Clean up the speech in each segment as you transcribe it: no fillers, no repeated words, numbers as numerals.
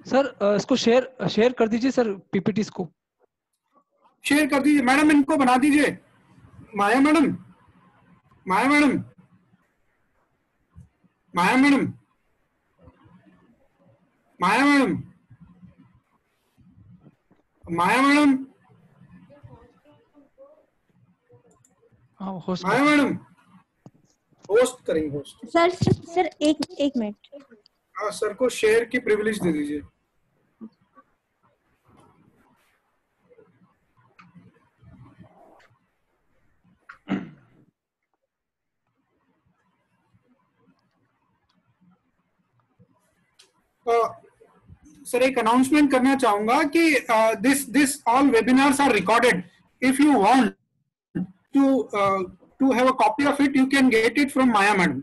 Sir इसको share कर दीजिए सर, पीपीटीज को शेयर कर दीजिए मैडम, इनको बना दीजिए। Maya madam, Maya madam, Maya madam, Maya madam, Maya madam, हाँ होस्ट माया मैडम, होस्ट करेंगे होस्ट। सर सर एक मिनट। हाँ सर को शेयर की प्रिविलेज दे दीजिए। सर एक अनाउंसमेंट करना चाहूंगा कि this all webinars are recorded. If you want to have a copy of it, you can get it from Maya madam.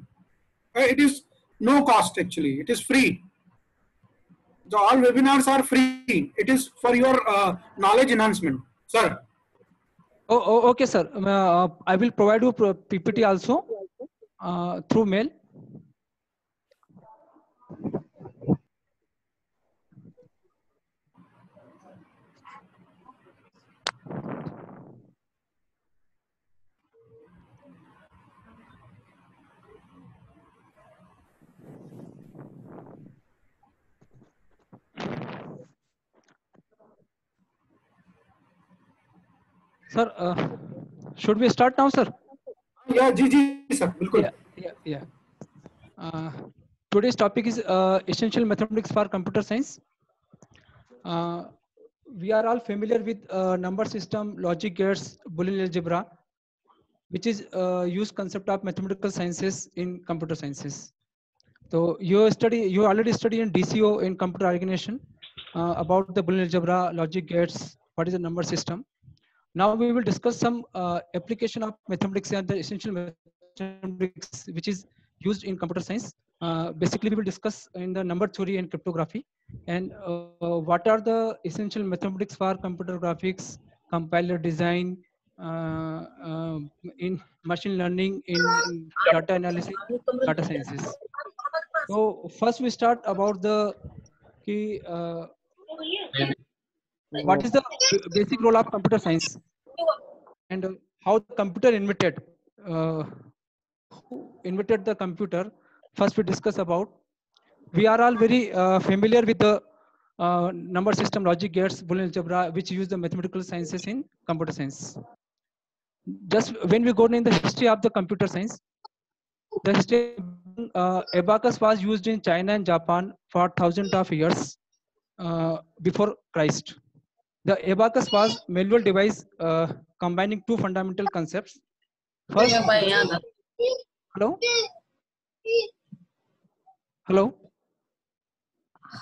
It is no cost actually, it is free. The all webinars are free. It is for your knowledge enhancement, sir. Oh, okay sir, I will provide you PPT also through mail. Sir, should we start now, sir? Yeah, ji sir, बिल्कुल. Yeah. Today's topic is essential mathematics for computer science. We are all familiar with number system, logic gates, Boolean algebra, which is used concept of mathematical sciences in computer sciences. So you already study in DCO in computer organization about the Boolean algebra, logic gates, what is the number system. Now we will discuss some application of mathematics and the essential mathematics which is used in computer science. Basically, we will discuss in the number theory and cryptography, and what are the essential mathematics for computer graphics, compiler design, in machine learning, in data analysis, data sciences. So first we start about the key. What is the basic role of computer science and how the computer invented? Who invented the computer? First we discuss about. We are all very familiar with the number system, logic gates, Boolean algebra, which use the mathematical sciences in computer science. Just when we go in the history of the computer science, the history abacus was used in China and Japan for thousands of years before Christ. The abacus was manual device combining two fundamental concepts. First,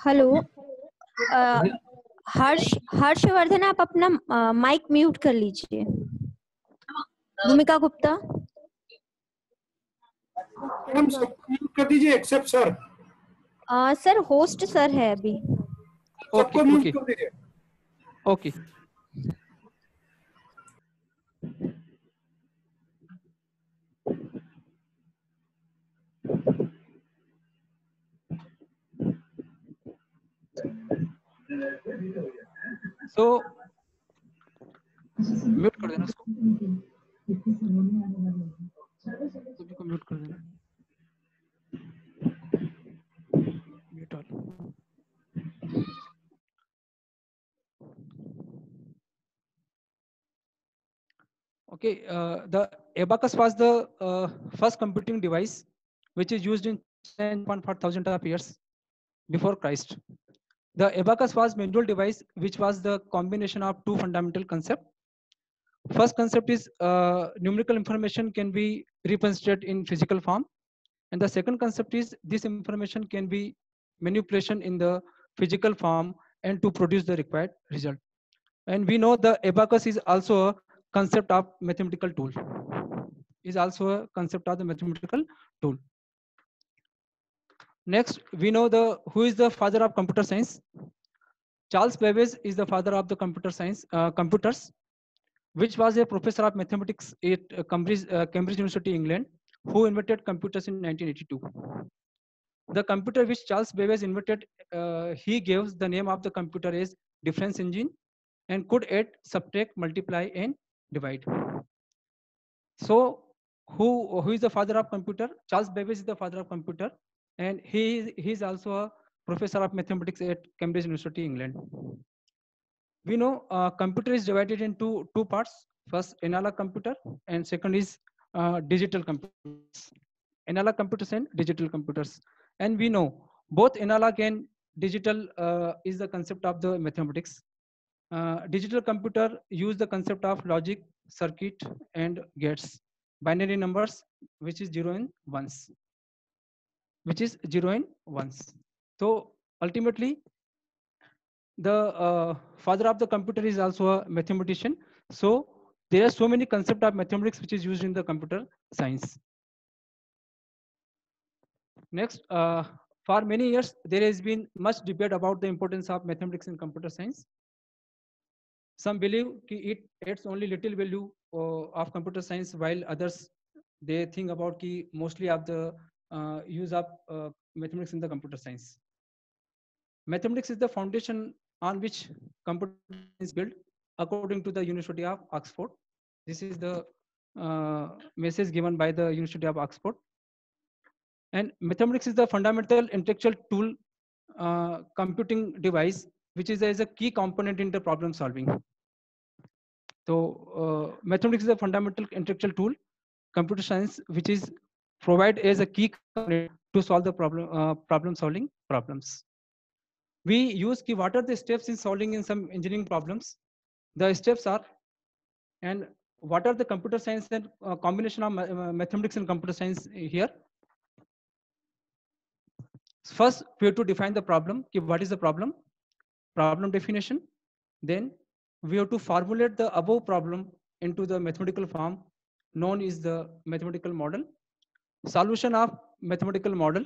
hello Harshvardhan, आप अपना mic mute कर लीजिए। भूमिका Gupta, madam mute कर दीजिए except sir. Sir host sir है अभी। सबको म्यूट कर दीजिए। ओके। So म्यूट कर देना उसको, सभी को म्यूट कर देना। Mute all. Okay, the abacus was the first computing device which is used in 1,000 of years before Christ. The abacus was manual device which was the combination of two fundamental concepts. First concept is numerical information can be represented in physical form, and the second concept is this information can be manipulation in the physical form and to produce the required result. And we know the abacus is also a concept of mathematical tool. Is also a concept of the mathematical tool. Next, we know who is the father of computer science. Charles Babbage is the father of the computer science, computers, which was a professor of mathematics at Cambridge University, England, who invented computers in 1982. The computer which Charles Babbage invented, he gives the name of the computer as difference engine and could add, subtract, multiply, and divide. So who is the father of computer? Charles Babbage is the father of computer, and he is also a professor of mathematics at Cambridge University, England. We know computer is divided into two parts. First, analog computer, and second is digital computers. Analog computers and digital computers. And we know both analog and digital is the concept of the mathematics. Digital computer use the concept of logic, circuit, and gates, binary numbers, which is 0 and 1s, which is 0 and 1s. So ultimately, the father of the computer is also a mathematician. So there are so many concepts of mathematics which is used in the computer science. Next, for many years, there has been much debate about the importance of mathematics in computer science. Some believe it adds only little value of computer science, while others, they think about mostly of the use of mathematics in the computer science. Mathematics is the foundation on which computer is built, according to the University of Oxford. This is the message given by the University of Oxford. And mathematics is the fundamental intellectual tool, computing device, which is as a key component in the problem solving. So mathematics is a fundamental intellectual tool, computer science, which is provide as a key component to solve the problem solving problems. We use what are the steps in solving in some engineering problems. The steps are, and what are the computer science and combination of mathematics and computer science here. First, we have to define the problem. What is the problem? Problem definition. Then we have to formulate the above problem into the mathematical form known as the mathematical model. Solution of mathematical model.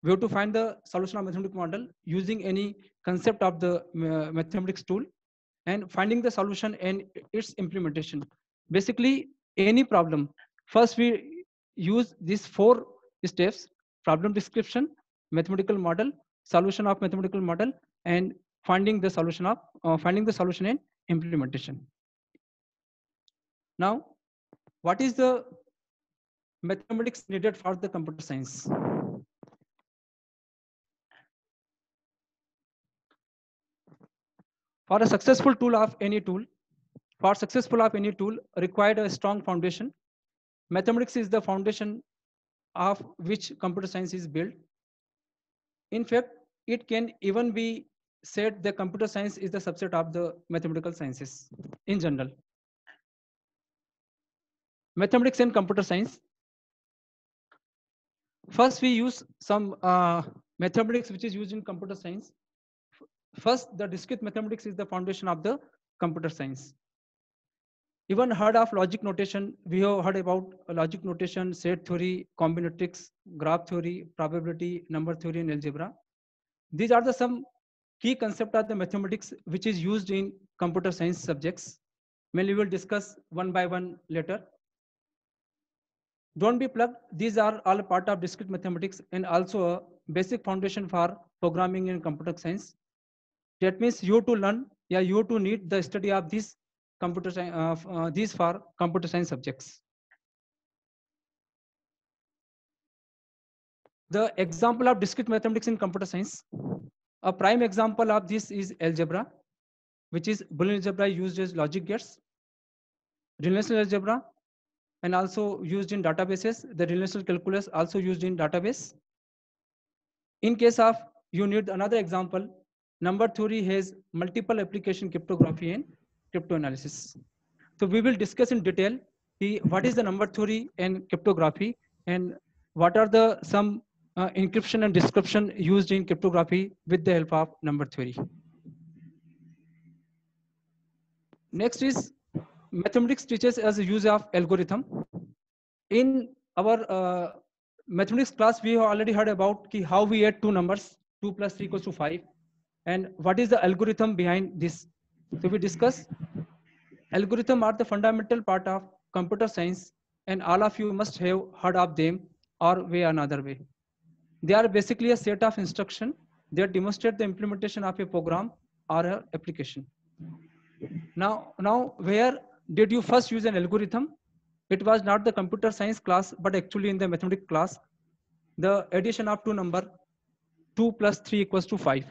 We have to find the solution of mathematical model using any concept of the mathematics tool, and finding the solution and its implementation. Basically, any problem, first we use these 4 steps: problem description, mathematical model, solution of mathematical model, and finding the solution and implementation. Now, what is the mathematics needed for the computer science? For a successful tool of any tool, required a strong foundation. Mathematics is the foundation of which computer science is built. In fact, it can even be said that computer science is the subset of the mathematical sciences in general. Mathematics and computer science. First, we use some mathematics which is used in computer science. First, the discrete mathematics is the foundation of the computer science. Even heard of logic notation? We have heard about logic notation, set theory, combinatorics, graph theory, probability, number theory, and algebra. These are the some key concepts of the mathematics which is used in computer science subjects. We will discuss one by one later. Don't be plugged. These are all part of discrete mathematics and also a basic foundation for programming in computer science. That means you to learn, you to need the study of these computer science, these for computer science subjects. The example of discrete mathematics in computer science. A prime example of this is algebra, which is Boolean algebra used as logic gates. Relational algebra, and also used in databases. The relational calculus also used in database. In case of you need another example, number theory has multiple application, cryptography and cryptanalysis. So we will discuss in detail what is the number theory and cryptography, and what are the some encryption and description used in cryptography with the help of number theory. Next is mathematics teaches us the use of algorithm. In our mathematics class, we have already heard about how we add two numbers, 2 plus 3 equals to 5, and what is the algorithm behind this. So we discuss algorithm are the fundamental part of computer science, and all of you must have heard of them or way another way. They are basically a set of instruction that demonstrate the implementation of a program or an application. Now, where did you first use an algorithm? It was not the computer science class, but actually in the mathematics class. The addition of two number, 2 plus 3 equals to 5.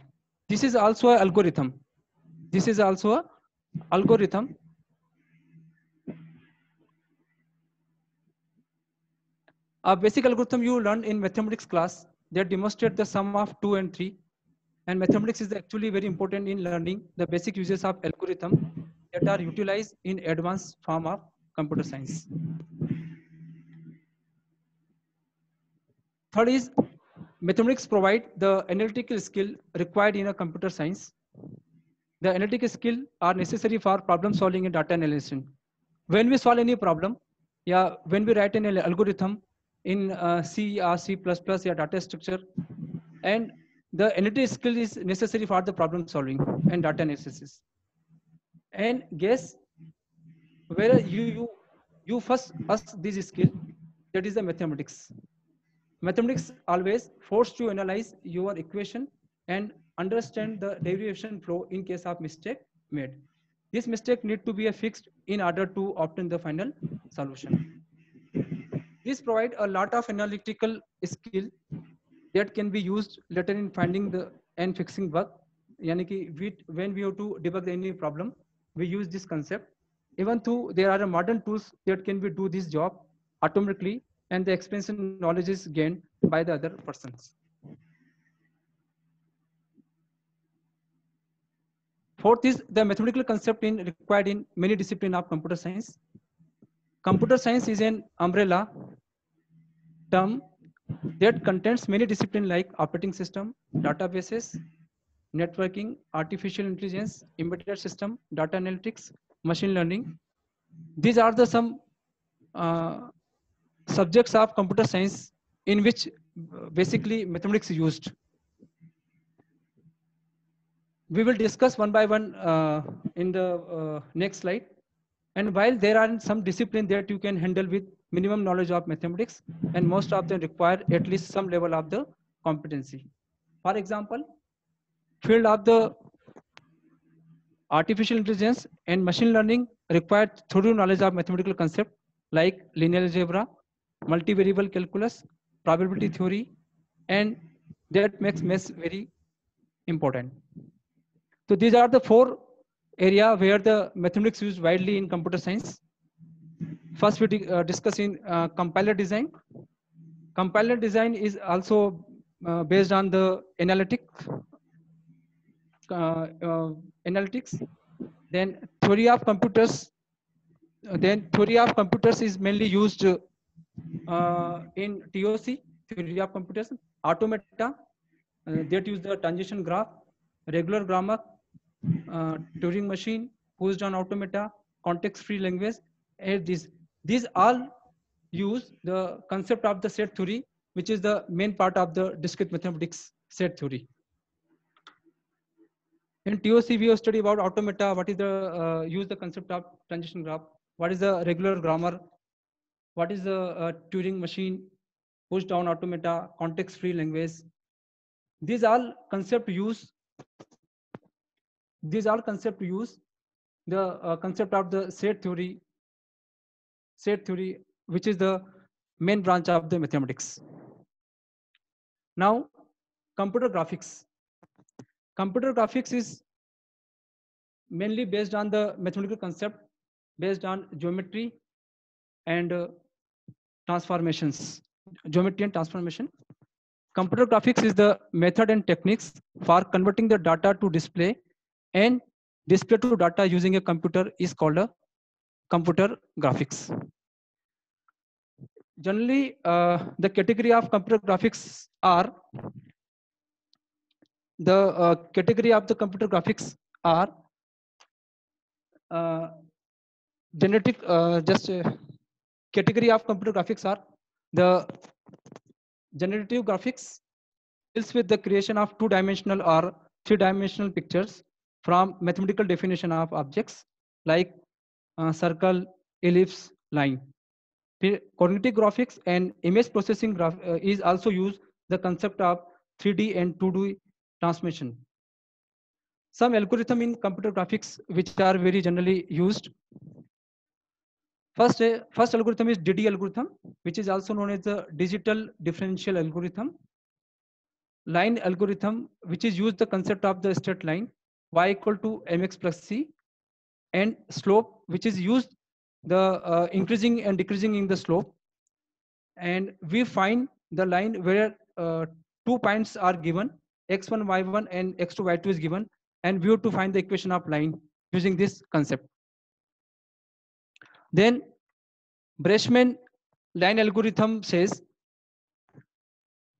This is also an algorithm. This is also a algorithm. A basic algorithm you learned in mathematics class that demonstrate the sum of 2 and 3. And mathematics is actually very important in learning the basic uses of algorithm that are utilized in advanced form of computer science. Third is mathematics provide the analytical skill required in a computer science. The analytical skill are necessary for problem solving and data analysis. When we solve any problem, yeah, when we write an algorithm in C or C++ or data structure, and the analytical skill is necessary for the problem solving and data analysis. And guess where you first ask this skill, that is the mathematics. Mathematics always force to analyze your equation and understand the derivation flow in case of mistake made. This mistake need to be fixed in order to obtain the final solution. This provide a lot of analytical skill that can be used later in finding the and fixing bug. Yani ki when we have to debug any problem, we use this concept. Even though there are modern tools that can be do this job automatically, and the expensive knowledge is gained by the other persons. Fourth is the mathematical concept required in many disciplines of computer science. Computer science is an umbrella term that contains many disciplines like operating system, databases, networking, artificial intelligence, embedded system, data analytics, machine learning. These are the some subjects of computer science in which basically mathematics is used. We will discuss one by one in the next slide. And while there are some disciplines that you can handle with minimum knowledge of mathematics, and most of them require at least some level of the competency. For example, field of the artificial intelligence and machine learning require thorough knowledge of mathematical concept like linear algebra, multivariable calculus, probability theory, and that makes maths very important. So these are the four areas where the mathematics used widely in computer science. First, we discuss in compiler design. Compiler design is also based on the analytics. Then theory of computers. Then theory of computers is mainly used in TOC, theory of computers, automata, that use the transition graph, regular grammar, Turing machine, push-down automata, context-free language, and these all use the concept of the set theory, which is the main part of the discrete mathematics set theory. In TOC, we have studied about automata. What is the use the concept of transition graph? What is the regular grammar? What is the Turing machine, push-down automata, context-free language? These all concept use. These all concept use the concept of the set theory, which is the main branch of the mathematics. Now, computer graphics. Computer graphics is mainly based on the mathematical concept based on geometry and transformations. Geometry and transformation. Computer graphics is the method and techniques for converting the data to display, and display to data using a computer is called a computer graphics. Generally, the category of computer graphics are generative. Category of computer graphics are the generative graphics, deals with the creation of two-dimensional or three-dimensional pictures from mathematical definition of objects like circle, ellipse, line. Cognitive graphics and image processing is also used the concept of 3D and 2D transmission. Some algorithm in computer graphics which are very generally used. First algorithm is DD algorithm, which is also known as the digital differential algorithm. Line algorithm, which is used the concept of the straight line, y equal to mx plus c, and slope, which is used the increasing and decreasing in the slope. And we find the line where 2 points are given, x1, y1 and x2, y2 is given, and we have to find the equation of line using this concept. Then Breschman line algorithm says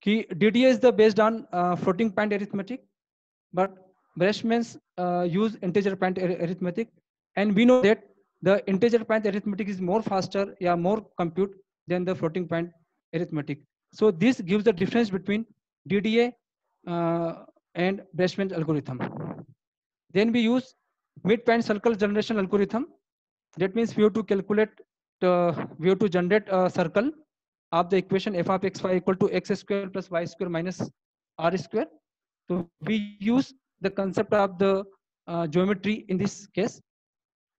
DDA is the based on floating point arithmetic, but Breschman's use integer point arithmetic, and we know that the integer point arithmetic is more faster, more compute than the floating point arithmetic. So this gives the difference between DDA and Breschman's algorithm. Then we use midpoint circle generation algorithm. That means we have to calculate, we have to generate a circle of the equation f of xy equal to x square plus y square minus r square. So we use the concept of the geometry in this case.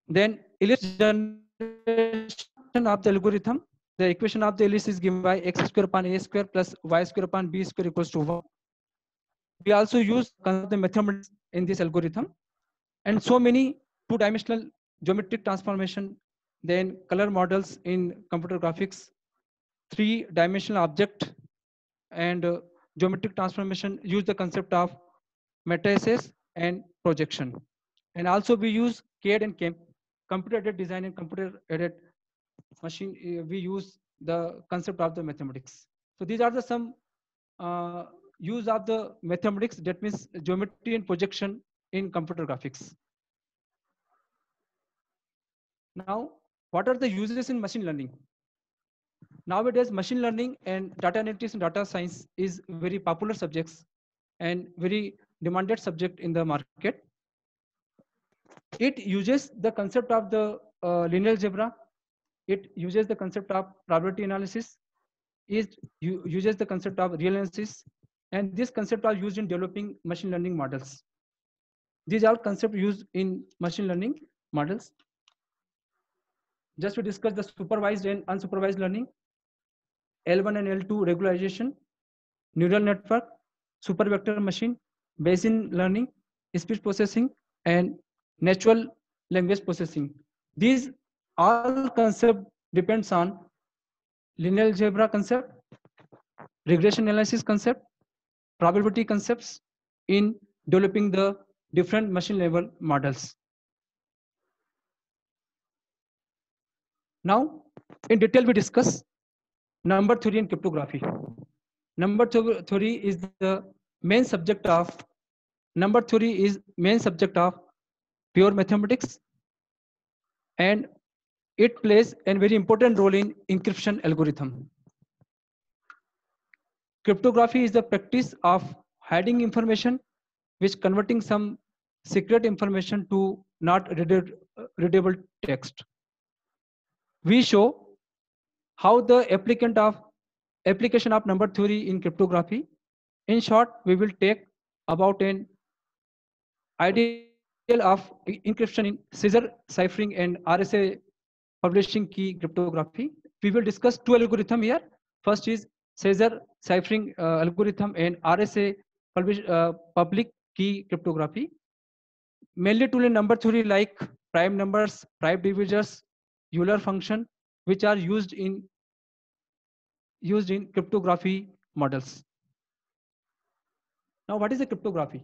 Then Ellis generation of the algorithm. The equation of the Ellis is given by x square upon a square plus y square upon b square equals to 1. We also use the mathematics in this algorithm, and so many two-dimensional geometric transformation, then color models in computer graphics, three-dimensional object and geometric transformation use the concept of matrices and projection. And also we use CAD and CAM, computer-aided design and computer-aided machine. We use the concept of the mathematics. So these are the some use of the mathematics, that means geometry and projection in computer graphics. Now, what are the uses in machine learning? Nowadays, machine learning and data analytics and data science is very popular subjects and very demanded subject in the market. It uses the concept of the linear algebra. It uses the concept of probability analysis. It uses the concept of real analysis, and this concept are used in developing machine learning models. These are concepts used in machine learning models. Just to discuss the supervised and unsupervised learning, L1 and L2 regularization, neural network, super vector machine, Bayesian learning, speech processing, and natural language processing. These all concept depends on linear algebra concept, regression analysis concept, probability concepts in developing the different machine level models. Now, in detail, we discuss number theory and cryptography. Number theory is the main subject of pure mathematics, and it plays a very important role in encryption algorithm. Cryptography is the practice of hiding information, which converting some secret information to not readable text. We show how the application of number theory in cryptography. In short, we will take about an ideal of encryption in Caesar ciphering and RSA publishing key cryptography. We will discuss two algorithms here. First is Caesar ciphering algorithm and RSA public key cryptography. Mainly tool in number theory like prime numbers, prime divisors, Euler function, which are used in cryptography models. Now, what is a cryptography?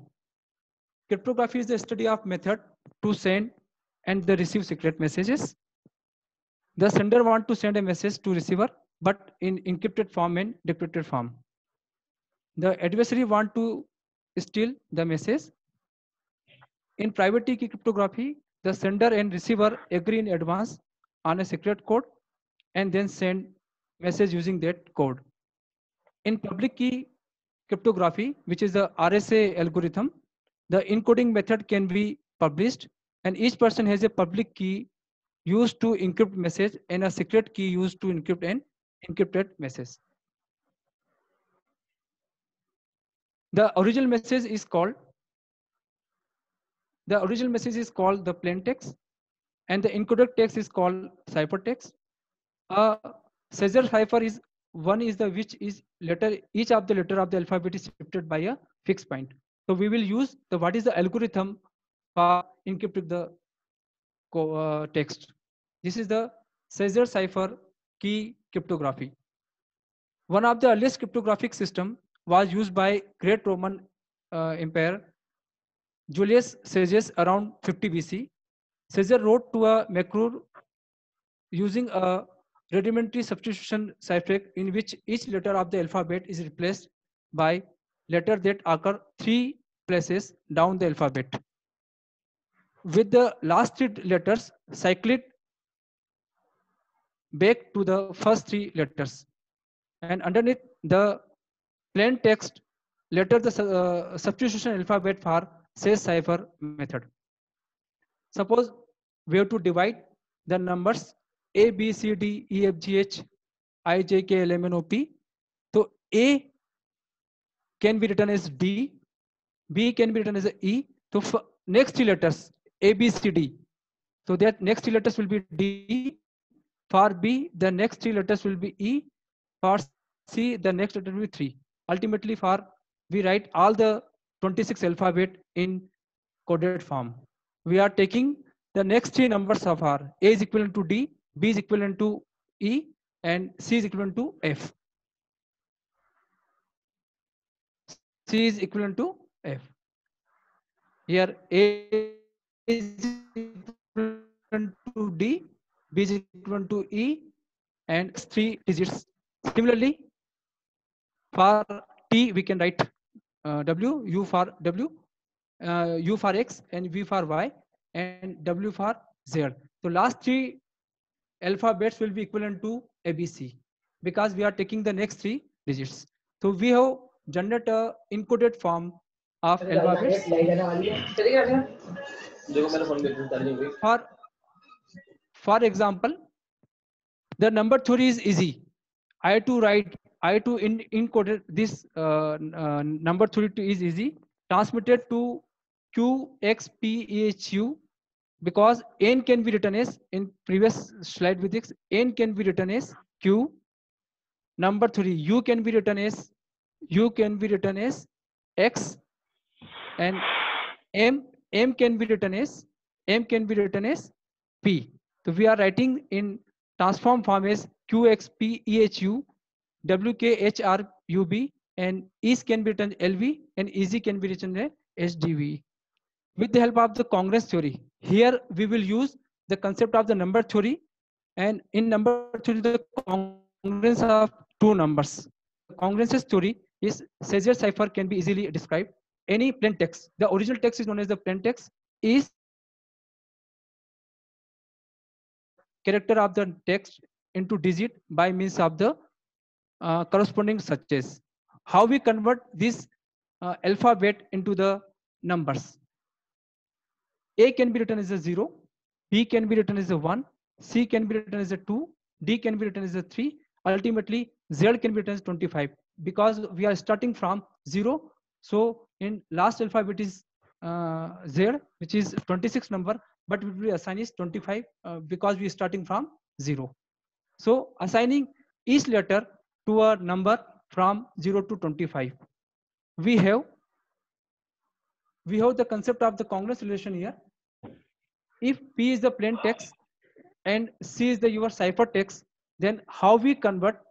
Cryptography is the study of method to send and the receive secret messages. The sender want to send a message to receiver, but in encrypted form and decrypted form. The adversary want to steal the message. In private key cryptography, the sender and receiver agree in advance on a secret code and then send message using that code. In public key cryptography, which is the RSA algorithm, the encoding method can be published, and each person has a public key used to encrypt message and a secret key used to encrypt an encrypted message. The original message is called the plain text, and the encoded text is called ciphertext. A Caesar cipher is one is the which is letter, each of the letter of the alphabet is shifted by a fixed point. So we will use the what is the algorithm for encrypting the text. This is the Caesar cipher key cryptography. One of the earliest cryptographic system was used by Great Roman Empire Julius Caesar around 50 BC. Caesar wrote to a Macrur using a rudimentary substitution cipher in which each letter of the alphabet is replaced by letter that occur 3 places down the alphabet, with the last 3 letters cycled back to the first 3 letters. And underneath the plain text letter, the substitution alphabet for Caesar cipher method. Suppose we have to divide the numbers A, B, C, D, E, F, G, H, I, J, K, L, M, N, O, P. So A can be written as D, B can be written as E. So next 3 letters A, B, C, D. So that next 3 letters will be D. For B, the next 3 letters will be E. For C, the next letter will be 3. Ultimately, for we write all the 26 alphabet in coded form. We are taking the next 3 numbers of R. A is equivalent to D, B is equivalent to E, and C is equivalent to F. C is equivalent to F. Here A is equivalent to D, B is equivalent to E, and 3 digits. Similarly, for T we can write W, U for W, U for X, and V for Y, and W for Z. So last 3 alphabets will be equivalent to ABC because we are taking the next 3 digits. So we have generated a encoded form of alphabets. For example, the number 3 is easy. I have to encode this number 3 is easy, transmitted to QXPEHU, because N can be written as, in previous slide with this, N can be written as Q. Number 3, U can be written as X, and M can be written as P. So we are writing in transform form as QXPEHU, WKHRUB, and EASE can be written LV, and EZ can be written as SDV. With the help of the congruence theory, here we will use the concept of the number theory, and in number theory the congruence of 2 numbers. Congruence theory is Caesar cipher can be easily described. Any plain text, the original text is known as the plain text, is character of the text into digit by means of the corresponding suches. How we convert this alphabet into the numbers? A can be written as a 0, B can be written as a 1, C can be written as a 2, D can be written as a 3. Ultimately, Z can be written as 25 because we are starting from 0. So in last alphabet is Z, which is 26 number, but we will assign is 25 because we are starting from 0. So assigning each letter to a number from 0 to 25. We have the concept of the congruence relation here. If P is the plain text and C is the your ciphertext, then how we convert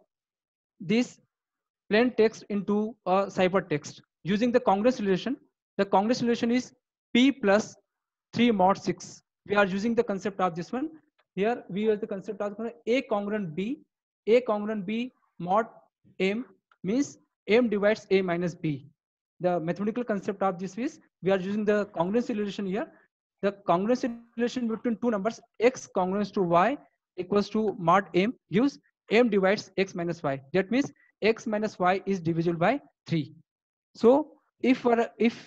this plain text into a ciphertext using the congruence relation? The congruence relation is P plus 3 mod 6. We are using the concept of this one. Here we use the concept of A congruent B. A congruent B mod M means M divides A minus B. The mathematical concept of this is we are using the congruence relation here. The congruence relation between 2 numbers X congruence to Y equals to mod M gives M divides X minus Y. That means X minus Y is divisible by 3. So if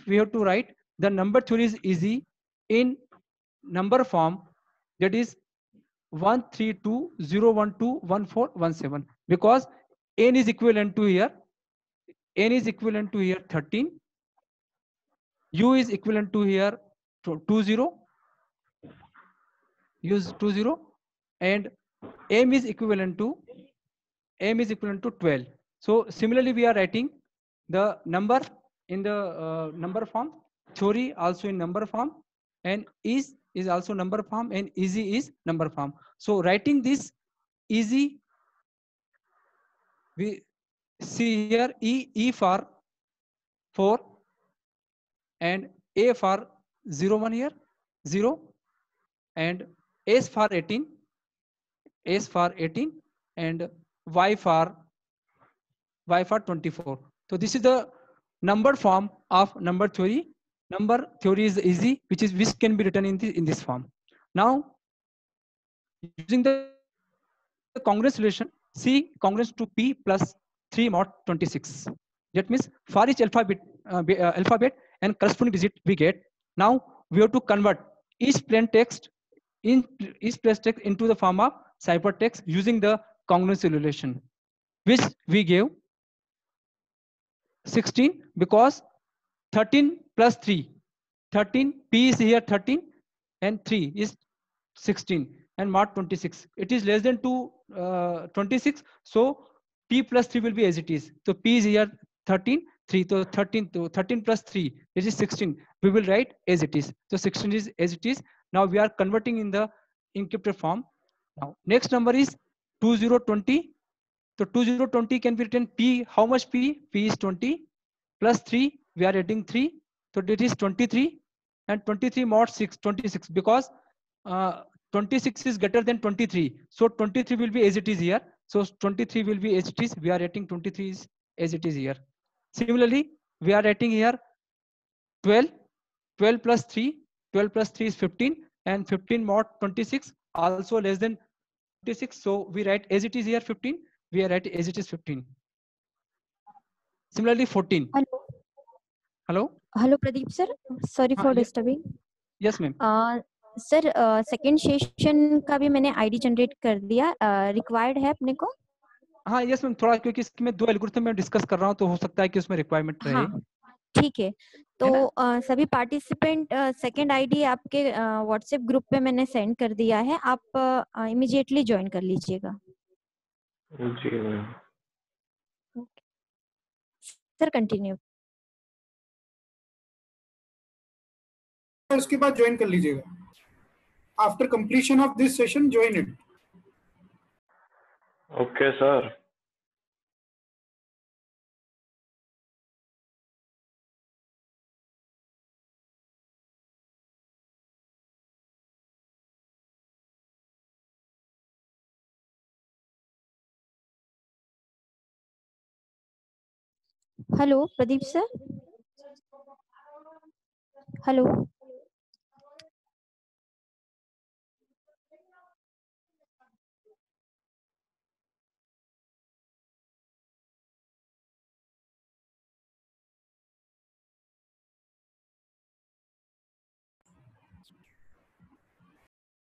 we have to write the number theory is easy in number form, that is 13201214117, because N is equivalent to here 13, U is equivalent to here 20, use 20, and M is equivalent to 12. So similarly, we are writing the number in the number form, theory also in number form, and is also number form, and easy is number form. So writing this easy, we see here E for 4 and A for 01 here 0, and S for 18, and Y for 24. So this is the number form of number theory. Number theory is easy, which can be written in this form. Now, using the congruence relation, C congruence to P plus 3 mod 26. That means for each alphabet and corresponding digit we get. Now we have to convert each plain text into the form of ciphertext using the congruence relation, which we gave 16 because 13 plus 3, 13, P is here 13 and 3 is 16 and mod 26. It is less than 26, so P plus 3 will be as it is. So P is here 13, 3, so 13 plus 3, it is 16. We will write as it is. So 16 is as it is. Now we are converting in the encrypted form. Now next number is 2020. So 2020 can be written P, how much P? P is 20 plus 3, we are adding 3. So it is 23 and 23 mod 6, 26 because 26 is greater than 23. So 23 will be as it is here. So 23 will be as it is. We are writing 23 is as it is here. Similarly, we are writing here 12, 12 plus 3, 12 plus 3 is 15 and 15 mod 26 also less than 26. So we write as it is here 15. We are writing as it is 15. Similarly, 14. Hello. Hello. Hello, Pradeep sir. Sorry for disturbing. Yes, ma'am. Sir second session का भी मैंने ID generate कर दिया. Required है अपने को? हाँ, yes ma'am, थोड़ा क्योंकि इसमें 2 एल्गोरिथम मैं डिस्कस कर रहा हूँ तो हो सकता है कि उसमें रिक्वायरमेंट रहे. हाँ, ठीक है. तो सभी पार्टिसिपेंट सेकंड आईडी आपके व्हाट्सएप ग्रुप पे मैंने सेंड कर दिया है. आप इमीडिएटली ज्वाइन कर लीजिएगा. जी मैम. Sir continue. उसके बाद ज्वाइन कर लीजिएगा. After completion of this session join it. Okay sir. Hello Pradeep sir. Hello.